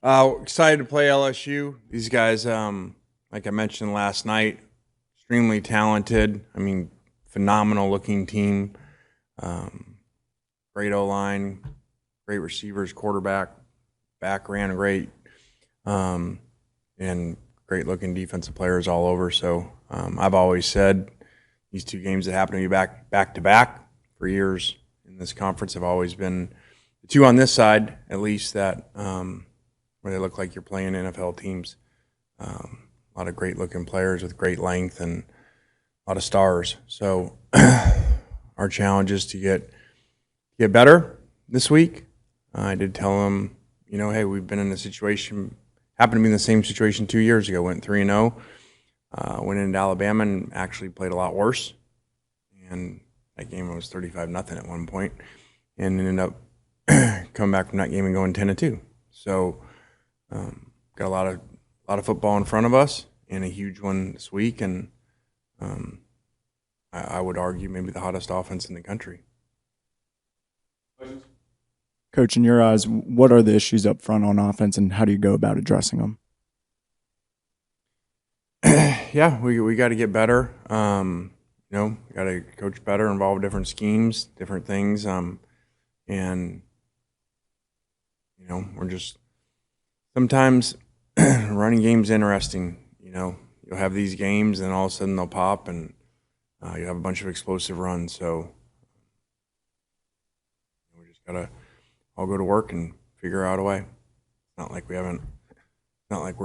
Excited to play LSU. These guys, like I mentioned last night, extremely talented. I mean, phenomenal looking team. Um, Great O line, great receivers, quarterback, back ran great, um, and great looking defensive players all over. So I've always said these two games that happen to be back to back for years in this conference have always been the two on this side, at least that. Where they look like you're playing NFL teams. A lot of great looking players with great length and a lot of stars. So our challenge is to get better this week. I did tell them, hey, we've been in a situation, happened to be in the same situation 2 years ago. Went 3-0, went into Alabama and actually played a lot worse. And that game was 35-0 at one point, and ended up coming back from that game and going 10-2. So. Got a lot of football in front of us, and a huge one this week, and I would argue maybe the hottest offense in the country. Coach, in your eyes, what are the issues up front on offense, and how do you go about addressing them? Yeah, we got to get better. Got to coach better, involve different schemes, different things, and we're just sometimes running game's interesting. You'll have these games, and all of a sudden they'll pop, and you have a bunch of explosive runs. So we just gotta all go to work and figure out a way. It's not like we're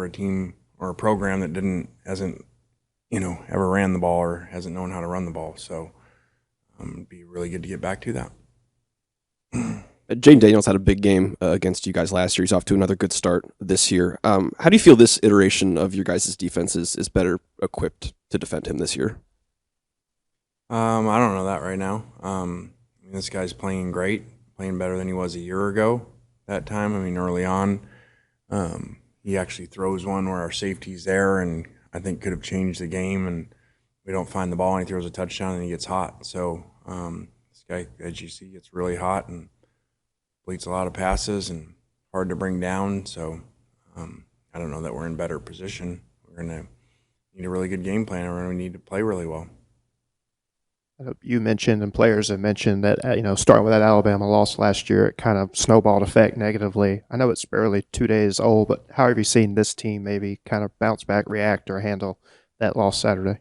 a team or a program that hasn't ever ran the ball or hasn't known how to run the ball. So it'd be really good to get back to that. Jaden Daniels had a big game against you guys last year. He's off to another good start this year. How do you feel this iteration of your guys' defense is better equipped to defend him this year? I don't know that right now. This guy's playing great, playing better than he was a year ago that time. Early on, he actually throws one where our safety's there, and I think could have changed the game, and we don't find the ball, and he throws a touchdown, and he gets hot. So this guy, as you see, gets really hot and completes a lot of passes and hard to bring down. So I don't know that we're in better position. We're going to need a really good game plan, and we're going to need to play really well. You mentioned, and players have mentioned that, starting with that Alabama loss last year, it kind of snowballed effect negatively. I know it's barely 2 days old, but how have you seen this team maybe kind of bounce back, react, or handle that loss Saturday?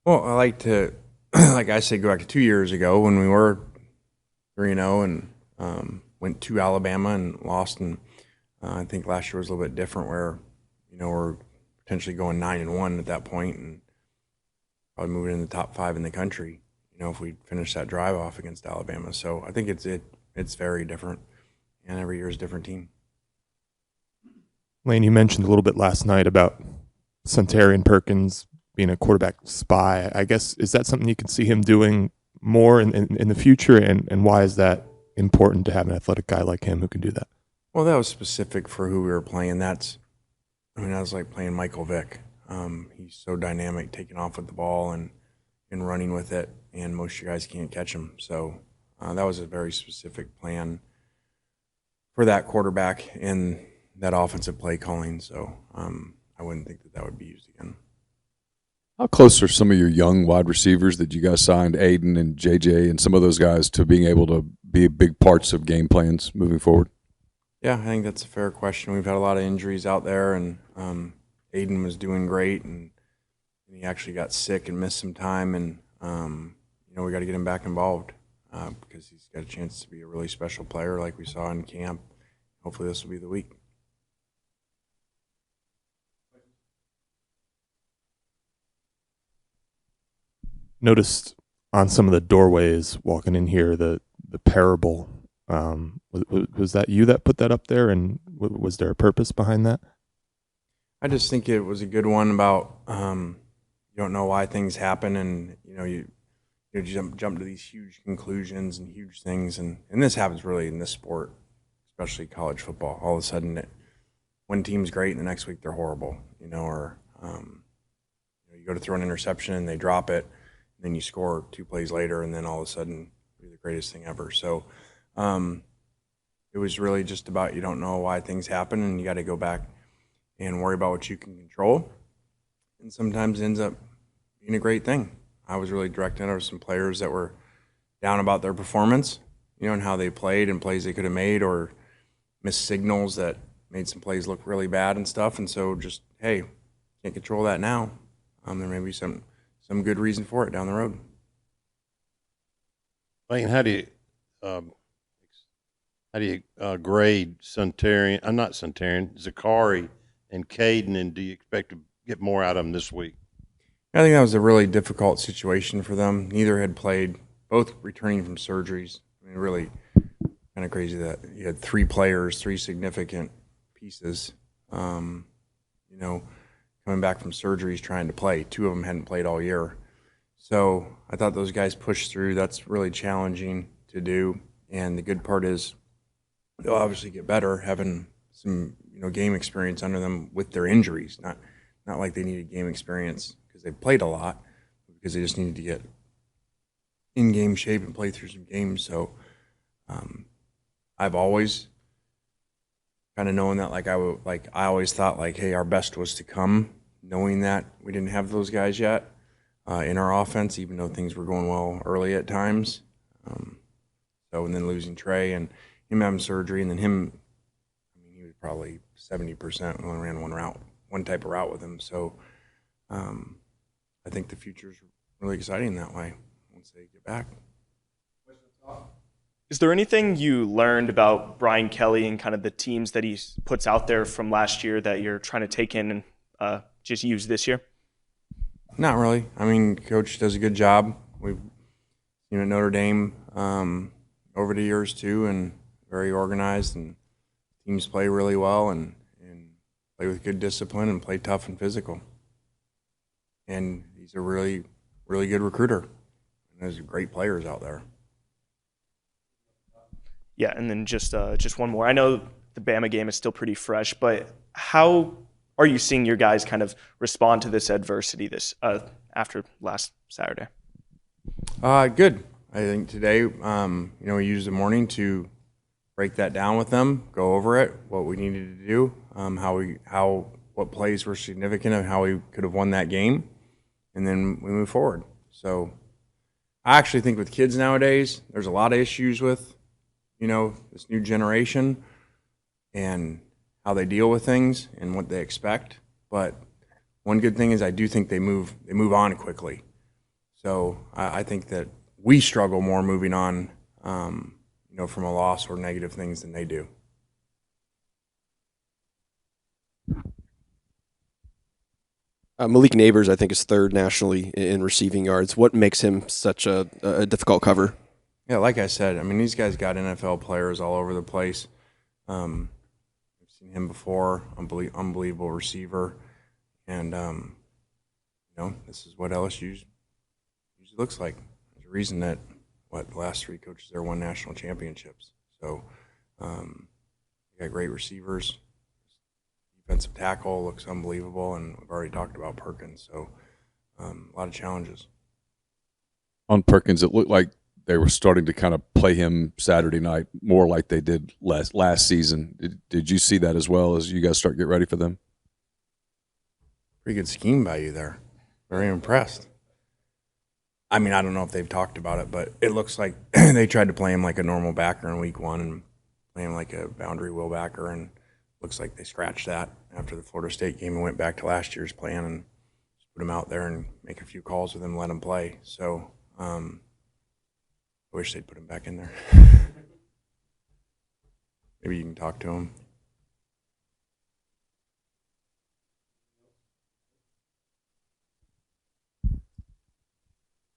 Well, I like to, like I said, go back to 2 years ago when we were 3-0 and went to Alabama and lost. And I think last year was a little bit different where, we're potentially going 9-1 at that point and probably moving in the top 5 in the country, if we finish that drive off against Alabama. So I think it's very different, and every year is a different team. Lane, you mentioned a little bit last night about Suntarine Perkins being a quarterback spy. I guess, is that something you can see him doing more in the future, and why is that important to have an athletic guy like him who can do that? Well, that was specific for who we were playing. That was like playing Michael Vick. He's so dynamic, taking off with the ball and running with it, and most of you guys can't catch him. So that was a very specific plan for that quarterback and that offensive play calling. So I wouldn't think that would be used again. How close are some of your young wide receivers that you guys signed, Aiden and JJ and some of those guys, to being able to be big parts of game plans moving forward? Yeah, I think that's a fair question. We've had a lot of injuries out there, and Aiden was doing great, and he actually got sick and missed some time, and we got to get him back involved because he's got a chance to be a really special player like we saw in camp. Hopefully this will be the week. Noticed on some of the doorways walking in here the parable. Was that you that put that up there, and was there a purpose behind that? I just think it was a good one about you don't know why things happen, and you jump to these huge conclusions and huge things, and this happens really in this sport, especially college football. All of a sudden, one team's great, and the next week they're horrible, or you go to throw an interception and they drop it, and then you score 2 plays later, and then all of a sudden you're the greatest thing ever. So it was really just about you don't know why things happen, and you got to go back and worry about what you can control. And sometimes it ends up being a great thing. I was really directed at some players that were down about their performance, and how they played and plays they could have made, or missed signals that made some plays look really bad and stuff. And so just, hey, can't control that now. There may be some good reason for it down the road. Lane, how do you grade Zakari and Caden, and do you expect to get more out of them this week? I think that was a really difficult situation for them. Neither had played, both returning from surgeries. I mean, really kind of crazy that you had 3 players, 3 significant pieces, coming back from surgeries trying to play. 2 of them hadn't played all year. So I thought those guys pushed through. That's really challenging to do. And the good part is they'll obviously get better having some, game experience under them with their injuries. Not like they needed game experience because they played a lot, because they just needed to get in game shape and play through some games. So I've always kind of known that, I always thought hey, our best was to come, knowing that we didn't have those guys yet in our offense, even though things were going well early at times. And then losing Trey and him having surgery, and then him, he was probably 70%. We only ran one type of route with him. So I think the future's really exciting that way once they get back. Is there anything you learned about Brian Kelly and kind of the teams that he puts out there from last year that you're trying to take in and just use this year? Not really. Coach does a good job. We've Notre Dame over the years too, and very organized, and teams play really well and play with good discipline and play tough and physical. And he's a really, really good recruiter. And there's great players out there. Yeah, and then just one more. I know the Bama game is still pretty fresh, but how are you seeing your guys kind of respond to this adversity after last Saturday? Good. I think today, we used the morning to break that down with them, go over it, what we needed to do, what plays were significant, and how we could have won that game, and then we move forward. So I actually think with kids nowadays, there's a lot of issues with this new generation and how they deal with things and what they expect. But one good thing is I do think they move on quickly. So I think that we struggle more moving on, from a loss or negative things than they do. Malik Neighbors, I think, is 3rd nationally in receiving yards. What makes him such a difficult cover? Yeah, like I said, these guys got NFL players all over the place. I've seen him before, unbelievable receiver. And, this is what LSU usually looks like. There's a reason that, the last 3 coaches there won national championships. So, we got great receivers. Defensive tackle looks unbelievable, and we've already talked about Perkins. So, a lot of challenges. On Perkins, it looked like they were starting to kind of play him Saturday night more like they did last season. Did you see that as well as you guys start get ready for them? Pretty good scheme by you there. Very impressed. I don't know if they've talked about it, but it looks like they tried to play him like a normal backer in week 1 and play him like a boundary wheel backer, and looks like they scratched that after the Florida State game and went back to last year's plan and just put him out there and make a few calls with him, let him play. So I wish they'd put him back in there. Maybe you can talk to him.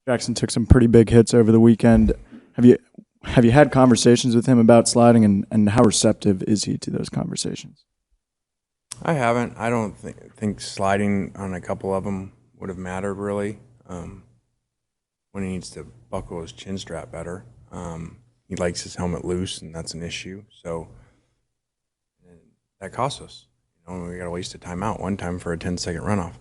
Jackson took some pretty big hits over the weekend. Have you had conversations with him about sliding, and how receptive is he to those conversations? I haven't. I don't think sliding on a couple of them would have mattered really. When he needs to buckle his chin strap better. He likes his helmet loose, and that's an issue. So that costs us. We got a wasted timeout one time for a 10-second runoff.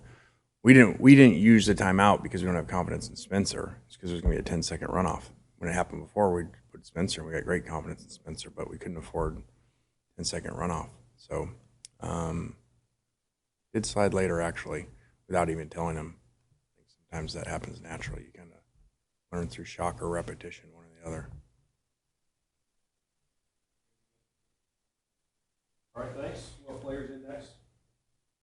We didn't use the timeout because we don't have confidence in Spencer. It's because there's going to be a 10-second runoff. When it happened before, we would with Spencer. We got great confidence in Spencer, but we couldn't afford 10-second runoff. So did slide later, actually, without even telling him. I think sometimes that happens naturally. You kind of learn through shock or repetition, one or the other. All right, thanks. What players in next?